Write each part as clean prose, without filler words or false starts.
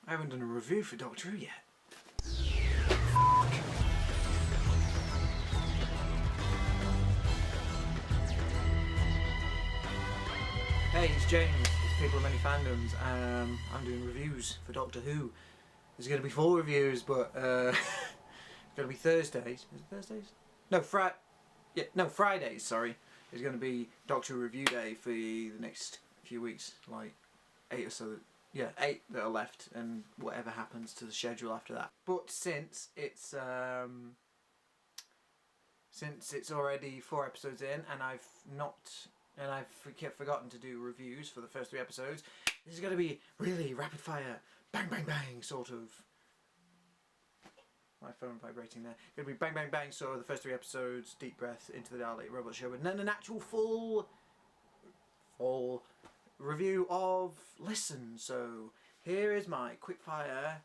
I haven't done a review for Doctor Who yet. Hey, it's James. It's People of Many Fandoms. I'm doing reviews for Doctor Who. There's going to be 4 reviews, but it's going to be Thursdays. Is it Thursdays? No, Fridays. Sorry, is going to be Doctor Who review day for the next few weeks, like 8 or so. Yeah, 8 that are left, and whatever happens to the schedule after that. But since it's already 4 episodes in, and I've forgotten to do reviews for the first 3 episodes, this is going to be really rapid fire, bang bang bang sort of. My phone vibrating there. Going to be bang bang bang sort of the first 3 episodes, deep breath, into the Dalek, robot Sherwood, and then an actual full review of Listen. So here is my quickfire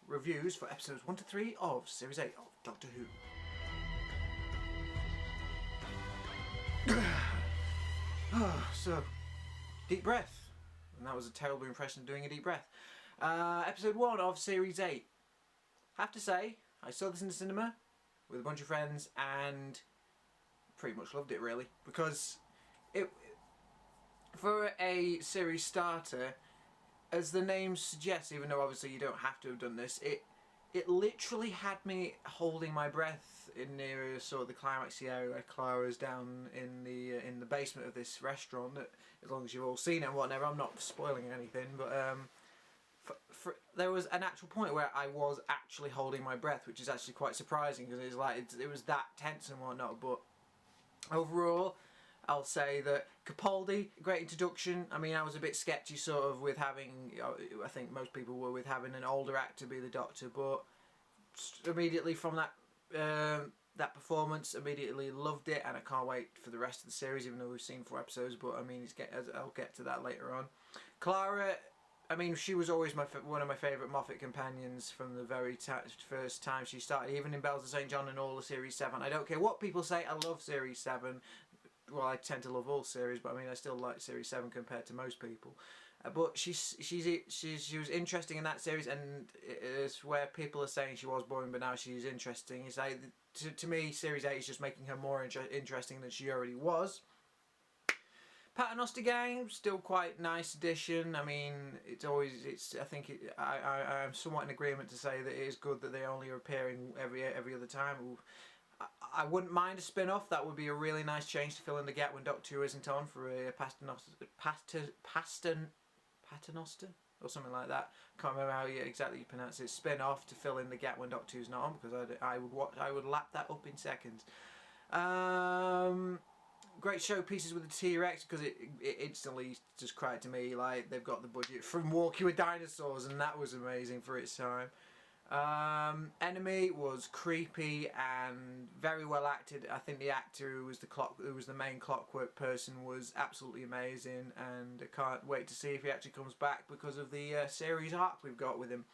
reviews for episodes 1 to 3 of Series 8 of Doctor Who. So, deep breath. And that was a terrible impression of doing a deep breath. Episode 1 of Series 8. Have to say, I saw this in the cinema with a bunch of friends and pretty much loved it, really, because it, for a series starter, as the name suggests, even though obviously you don't have to have done this, it literally had me holding my breath in near sort of the climax area where Clara's down in the basement of this restaurant. That, as long as you've all seen it and whatever, I'm not spoiling anything, but there was an actual point where I was actually holding my breath, which is actually quite surprising because it was that tense and whatnot. But overall, I'll say that Capaldi, great introduction. I mean, I was a bit sketchy sort of with having, I think most people were, with having an older actor be the Doctor, but immediately from that that performance, immediately loved it, and I can't wait for the rest of the series, even though we've seen 4 episodes, but I mean, I'll get to that later on. Clara, I mean, she was always one of my favourite Moffat companions from the very first time she started, even in Bells of St. John and all of Series 7. I don't care what people say, I love Series 7. Well, I tend to love all series, but I mean, I still like Series 7 compared to most people. But she was interesting in that series, and it's where people are saying she was boring, but now she's interesting. It's like, to me, Series 8 is just making her more interesting than she already was. Paternoster Gang, still quite nice addition. I mean, I think I'm somewhat in agreement to say that it is good that they only are appearing every other time. I wouldn't mind a spin-off. That would be a really nice change to fill in the gap when Doctor Who isn't on, for a Paternoster or something like that. Can't remember how exactly you pronounce it. Spin-off to fill in the gap when Doctor Who's not on, because I would lap that up in seconds. Great showpieces with the T-Rex, because it instantly just cried to me like they've got the budget from Walking with Dinosaurs, and that was amazing for its time. Enemy was creepy and very well acted. I think the actor who was the main Clockwork person was absolutely amazing, and I can't wait to see if he actually comes back because of the series arc we've got with him.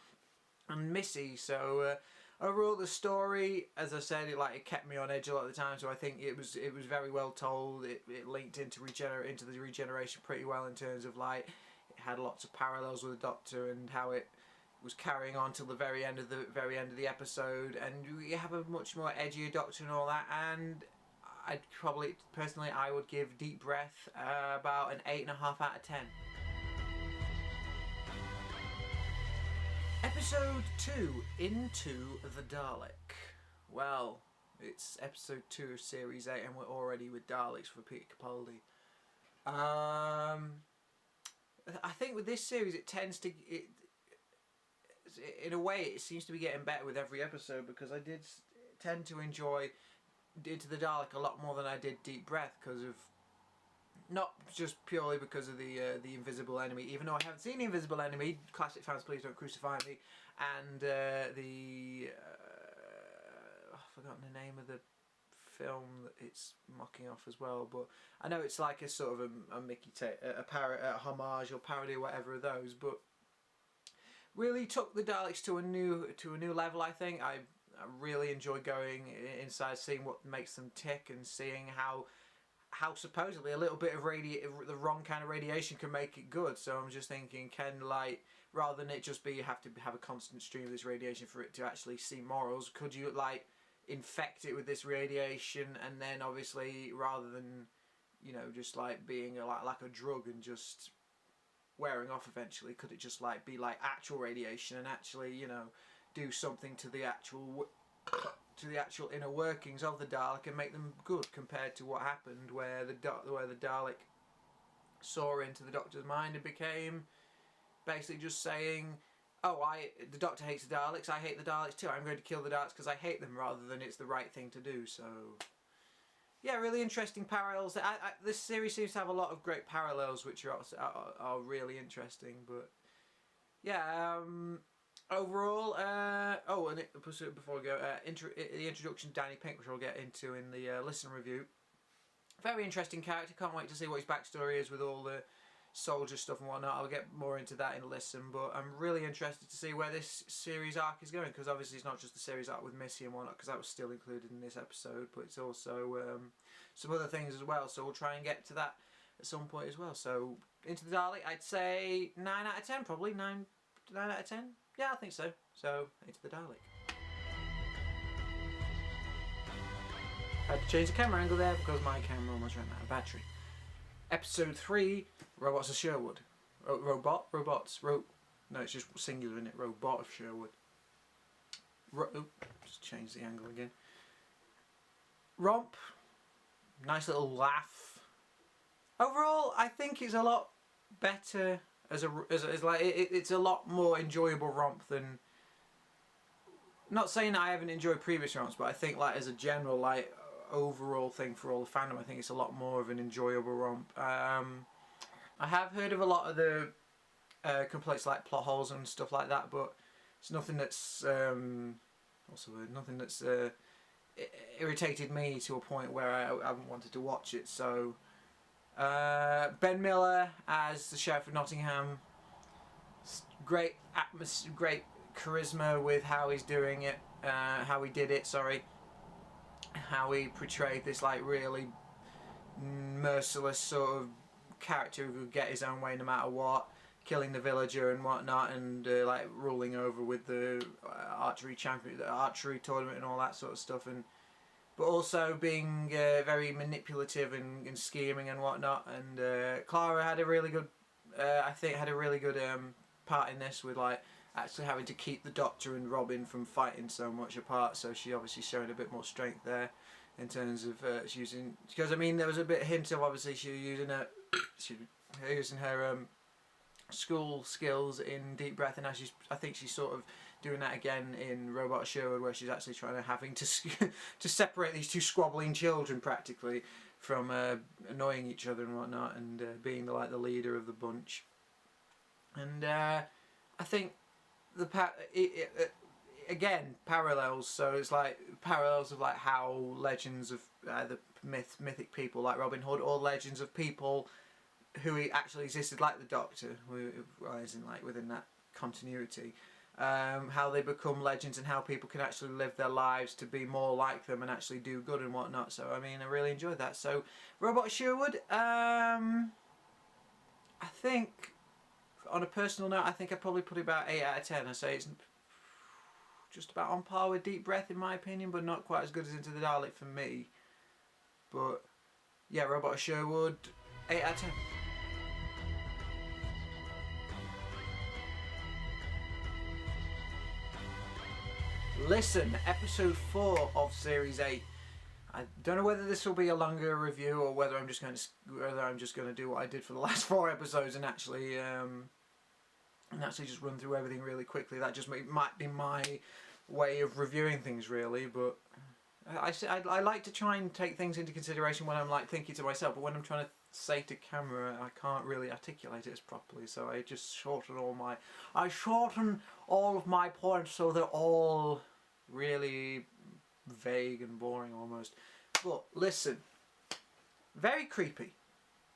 And Missy, so overall the story, as I said, it kept me on edge a lot of the time, so I think it was very well told. It linked into the regeneration pretty well, in terms of it had lots of parallels with the Doctor and how it was carrying on till the very end of the episode, and you have a much more edgier Doctor and all that. And I'd probably, personally, I would give Deep Breath about an 8.5 out of 10. Episode 2, Into the Dalek. Well, it's episode 2 of Series 8, and we're already with Daleks for Peter Capaldi. I think with this series, in a way, it seems to be getting better with every episode, because I did tend to enjoy Into the Dalek a lot more than I did Deep Breath, because of, not just purely because of the Invisible Enemy, even though I haven't seen the Invisible Enemy. Classic fans, please don't crucify me. And I've forgotten the name of the film that it's mocking off as well, but I know it's like a sort of a Mickey a homage or parody or whatever of those, but really took the Daleks to a new level. I think I really enjoy going inside, seeing what makes them tick, and seeing how how supposedly a little bit of the wrong kind of radiation can make it good. So I'm just thinking, can like, rather than it just be you have to have a constant stream of this radiation for it to actually see morals, could you like infect it with this radiation, and then obviously rather than, you know, just like being like a drug and just wearing off eventually, could it just like be like actual radiation and actually, you know, do something to the actual inner workings of the Dalek and make them good, compared to what happened where the Dalek saw into the Doctor's mind and became basically just saying, oh, the Doctor hates the Daleks, I hate the Daleks too, I'm going to kill the Daleks because I hate them, rather than it's the right thing to do. So yeah, really interesting parallels. This series seems to have a lot of great parallels, which are really interesting. But yeah, overall, oh, and before we go, the introduction to Danny Pink, which we'll get into in the listen review. Very interesting character. Can't wait to see what his backstory is with all the soldier stuff and whatnot. I'll get more into that in listen, but I'm really interested to see where this series arc is going, because obviously it's not just the series arc with Missy and whatnot, because that was still included in this episode, but it's also some other things as well, so we'll try and get to that at some point as well. So into the Dalek, I'd say 9 out of 10, probably 9 out of 10. Yeah, I think so. So into the Dalek. Had to change the camera angle there because my camera almost ran out of battery. Episode 3, Robots of Sherwood. No, it's just singular, isn't it? Robot of Sherwood. Just change the angle again. Romp. Nice little laugh. Overall, I think it's a lot better as like it's a lot more enjoyable romp than. Not saying that I haven't enjoyed previous romps, but I think like as a general like overall thing for all the fandom, I think it's a lot more of an enjoyable romp. I have heard of a lot of the complaints like plot holes and stuff like that, but it's nothing that's nothing that's irritated me to a point where I haven't wanted to watch it. So Ben Miller as the Sheriff of Nottingham, great atmosphere, great charisma with how he's doing it, how he did it, sorry, how he portrayed this like really merciless sort of character who could get his own way no matter what, killing the villager and whatnot, and like ruling over with the archery tournament and all that sort of stuff, and but also being very manipulative and scheming and whatnot. And Clara had a really good, I think, had a really good part in this, with like actually having to keep the Doctor and Robin from fighting so much apart. So she obviously showed a bit more strength there in terms of using, because I mean there was a bit of hint of obviously she was using her school skills in Deep Breath, and now I think she's sort of doing that again in Robot of Sherwood, where she's actually having to to separate these two squabbling children practically from annoying each other and whatnot, and being the leader of the bunch. And I think again, parallels. So it's like parallels of like how legends of the mythic people like Robin Hood, or legends of people who actually existed like the Doctor, who isn't like within that continuity, how they become legends and how people can actually live their lives to be more like them and actually do good and whatnot. So I mean, I really enjoyed that. So Robot of Sherwood, I think on a personal note, I think I'd probably put it about 8 out of 10. I say it's just about on par with Deep Breath in my opinion, but not quite as good as Into the Dalek for me. But yeah, Robot of Sherwood, 8 out of 10. Listen, episode 4 of series 8. I don't know whether this will be a longer review or whether I'm just going to do what I did for the last 4 episodes and actually just run through everything really quickly. That just might be my way of reviewing things, really. But I like to try and take things into consideration when I'm like thinking to myself, but when I'm trying to say to camera, I can't really articulate it as properly. So I just shorten all of my points so they're all really vague and boring almost. But listen, very creepy,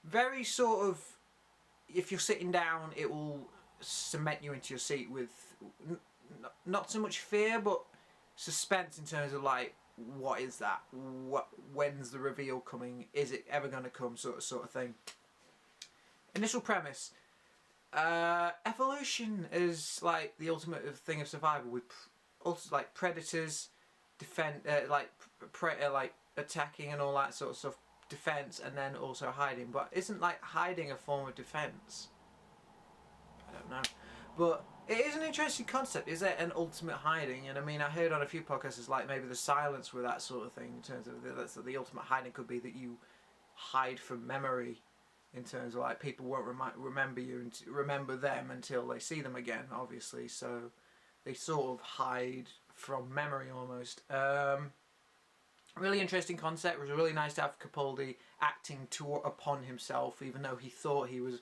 very sort of, if you're sitting down it will cement you into your seat with not so much fear but suspense in terms of like what is that? When's the reveal coming? Is it ever going to come? Sort of thing. Initial premise. Evolution is like the ultimate thing of survival, with also like predators, like attacking and all that sort of stuff, defense, and then also hiding. But isn't like hiding a form of defense? I don't know, but it is an interesting concept. Is there an ultimate hiding? And I mean, I heard on a few podcasts it's like maybe the silence with that sort of thing, in terms of the ultimate hiding could be that you hide from memory, in terms of like people won't remember you and remember them until they see them again, obviously, so they sort of hide from memory almost. Really interesting concept. It was really nice to have Capaldi acting upon himself, even though he thought he was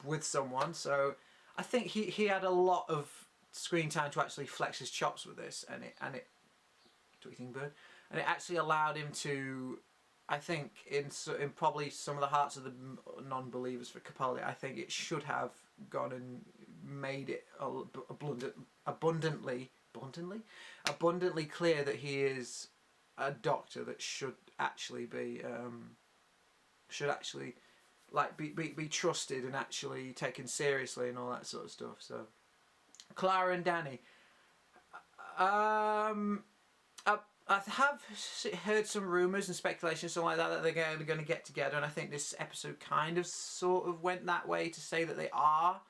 with someone. So I think he had a lot of screen time to actually flex his chops with this, and it tweeting bird, and it actually allowed him to, I think, in probably some of the hearts of the non-believers for Capaldi, I think it should have gone and made it abundantly clear that he is a doctor that should actually be like be trusted and actually taken seriously and all that sort of stuff. So Clara and Danny. I have heard some rumours and speculation, something like that they're going to get together, and I think this episode kind of sort of went that way to say that they are.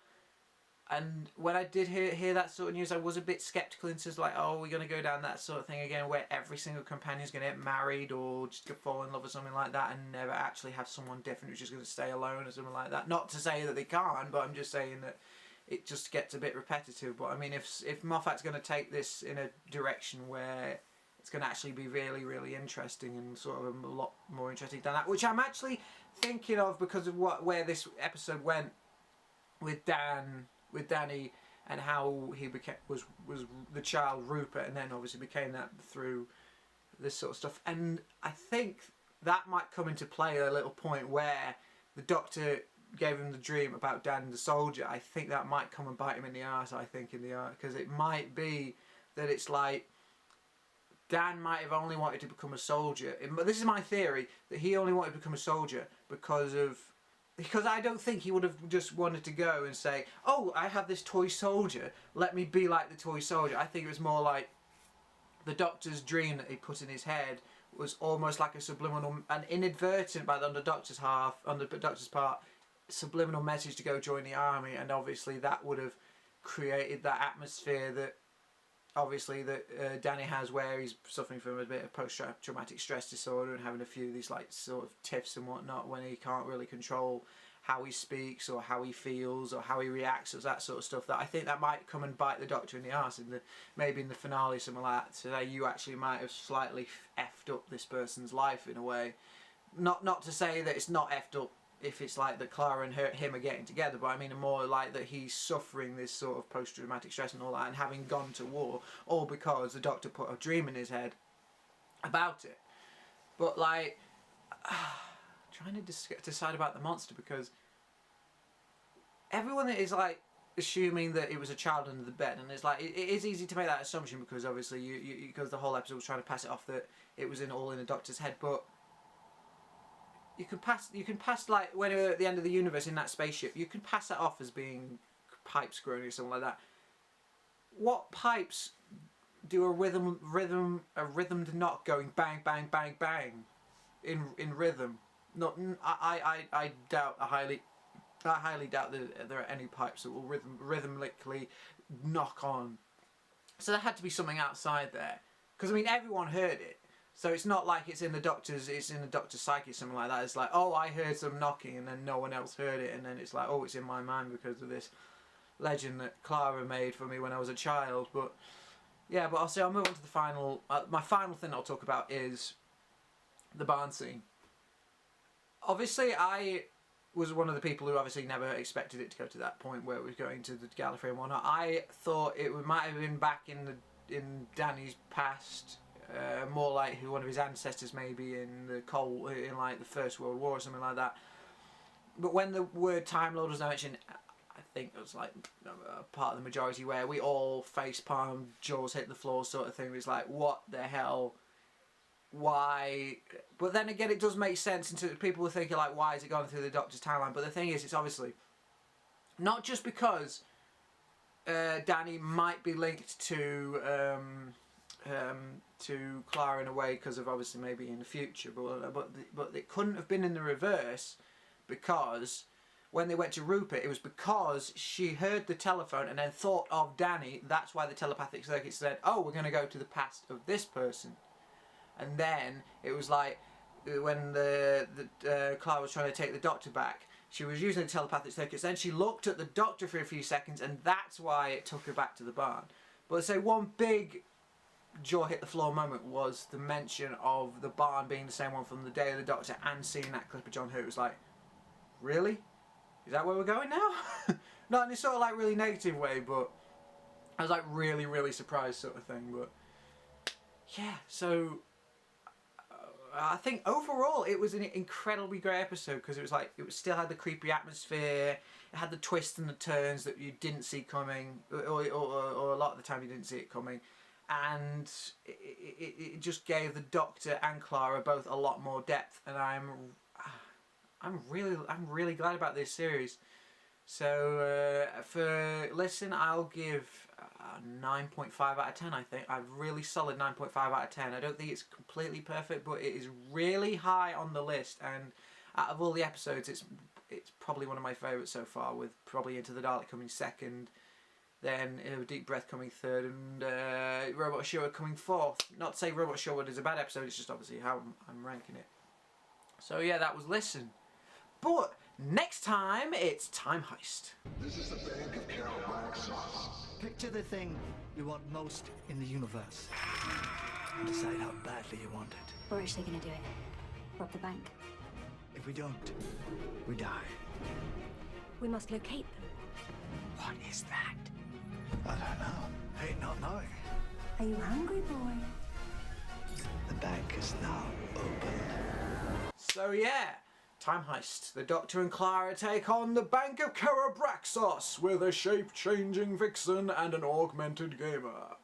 And when I did hear that sort of news, I was a bit sceptical, into like, oh, we're going to go down that sort of thing again, where every single companion's going to get married or just fall in love or something like that, and never actually have someone different who's just going to stay alone or something like that. Not to say that they can't, but I'm just saying that it just gets a bit repetitive. But I mean, if Moffat's going to take this in a direction where it's going to actually be really, really interesting and sort of a lot more interesting than that, which I'm actually thinking of because of where this episode went with Danny, and how he was the child Rupert, and then obviously became that through this sort of stuff. And I think that might come into play at a little point where the Doctor gave him the dream about Dan the soldier. I think that might come and bite him in the arse. I think because it might be that it's like Dan might have only wanted to become a soldier. This is my theory, that he only wanted to become a soldier because I don't think he would have just wanted to go and say, oh, I have this toy soldier, let me be like the toy soldier. I think it was more like the Doctor's dream that he put in his head was almost like a subliminal, an inadvertent on the Doctor's part, subliminal message to go join the army. And obviously that would have created that atmosphere that obviously that Danny has, where he's suffering from a bit of post-traumatic stress disorder and having a few of these like sort of tiffs and whatnot, when he can't really control how he speaks or how he feels or how he reacts, or that sort of stuff. That I think that might come and bite the Doctor in the arse maybe in the finale, something like that. Today you actually might have slightly effed up this person's life in a way. Not to say that it's not effed up if it's like that Clara and him are getting together, but I mean more like that he's suffering this sort of post-traumatic stress and all that, and having gone to war, all because the Doctor put a dream in his head about it. But like, trying to decide about the monster, because everyone is like assuming that it was a child under the bed, and it's like it is easy to make that assumption because obviously because the whole episode was trying to pass it off that it was all in the Doctor's head, but you can pass like when we're at the end of the universe in that spaceship, you can pass that off as being pipes growing or something like that. What pipes do a rhythmed knock going bang bang bang bang in rhythm? Not I doubt, I highly doubt that there are any pipes that will rhythmically knock on. So there had to be something outside there, because I mean everyone heard it. So it's not like it's in the Doctor's psyche or something like that. It's like, oh, I heard some knocking and then no one else heard it, and then it's like, oh, it's in my mind because of this legend that Clara made for me when I was a child. But yeah, but I'll move on to the final. My final thing I'll talk about is the barn scene. Obviously, I was one of the people who obviously never expected it to go to that point where it was going to the Gallifrey and whatnot. I thought it might have been back in Danny's past. More like one of his ancestors, maybe in like the First World War or something like that. But when the word Time Lord was mentioned, I think it was like a part of the majority where we all face palm, jaws hit the floor sort of thing. It was like, what the hell why. But then again, it does make sense. And people were thinking like, why is it going through the Doctor's timeline? But the thing is, it's obviously not just because Danny might be linked to Clara in a way because of obviously maybe in the future, but it couldn't have been in the reverse, because when they went to Rupert, it was because she heard the telephone and then thought of Danny. That's why the telepathic circuit said, oh, we're going to go to the past of this person. And then it was like when Clara was trying to take the Doctor back, she was using the telepathic circuits. Then she looked at the Doctor for a few seconds, and that's why it took her back to the barn. But let's say one big jaw hit the floor moment was the mention of the barn being the same one from the day of the Doctor, and seeing that clip of John Hurt. It was like, really? Is that where we're going now? Not in a sort of like really negative way, but I was like really, really surprised sort of thing. But yeah, so I think overall it was an incredibly great episode, because it was like, it still had the creepy atmosphere, it had the twists and the turns that you didn't see coming, or a lot of the time you didn't see it coming, and it just gave the Doctor and Clara both a lot more depth, and I'm really glad about this series. So for listen, I'll give a 9.5 out of 10. I think a really solid 9.5 out of 10. I don't think it's completely perfect, but it is really high on the list. And out of all the episodes, it's probably one of my favourites so far, with probably Into the Dalek coming second, then Deep Breath coming third, and Robot Sherwood coming fourth. Not to say Robot Sherwood is a bad episode, it's just obviously how I'm ranking it. So yeah, that was Listen. But next time, it's Time Heist. This is the bank of Carol Black sauce. Picture the thing you want most in the universe, and decide how badly you want it. We're actually going to do it. Rob the bank. If we don't, we die. We must locate them. What is that? I don't know. Hate not knowing. Are you hungry, boy? The bank is now open. So yeah, Time Heist. The Doctor and Clara take on the Bank of Karabraxos with a shape-changing vixen and an augmented gamer.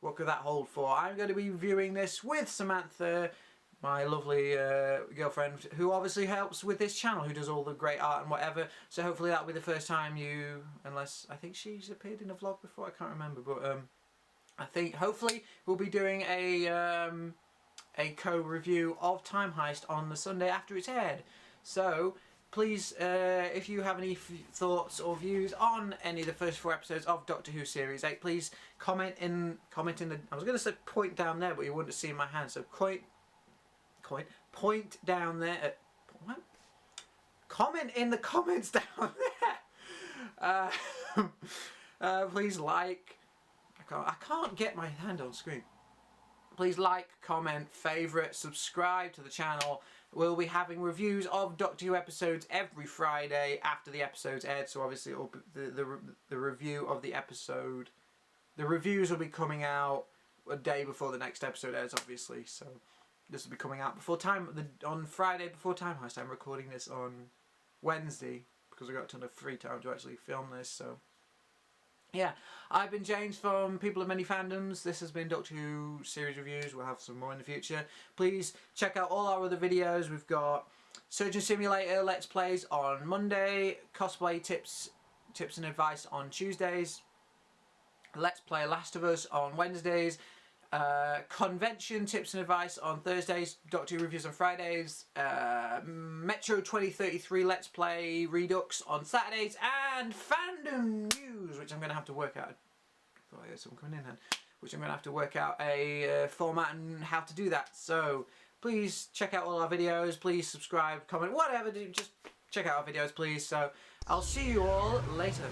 What could that hold for? I'm going to be viewing this with Samantha, my lovely girlfriend, who obviously helps with this channel, who does all the great art and whatever. So hopefully that'll be the first time you, unless I think she's appeared in a vlog before, I can't remember, but I think hopefully we'll be doing a co-review of Time Heist on the Sunday after it's aired. So please, if you have any thoughts or views on any of the first 4 episodes of Doctor Who Series 8, please comment in the. I was going to say point down there, but you wouldn't see my hand. So point down there. What? Comment in the comments down there. Please like. I can't get my hand on screen. Please like, comment, favourite, subscribe to the channel. We'll be having reviews of Doctor Who episodes every Friday after the episode's aired. So obviously it'll be the review of the episode. The reviews will be coming out a day before the next episode airs, obviously. So this will be coming out on Friday before Time Heist. I'm recording this on Wednesday because I got a ton of free time to actually film this. So yeah, I've been James from People of Many Fandoms. This has been Doctor Who Series Reviews. We'll have some more in the future. Please check out all our other videos. We've got Surgeon Simulator Let's Plays on Monday, cosplay tips and advice on Tuesdays, Let's Play Last of Us on Wednesdays, convention tips and advice on Thursdays, Doctor Who reviews on Fridays, Metro 2033 Let's Play Redux on Saturdays, and fandom news, which I'm going to have to work out. I thought I heard someone coming in then. Which I'm going to have to work out a format and how to do that. So please check out all our videos. Please subscribe, comment, whatever. Just check out our videos, please. So I'll see you all later.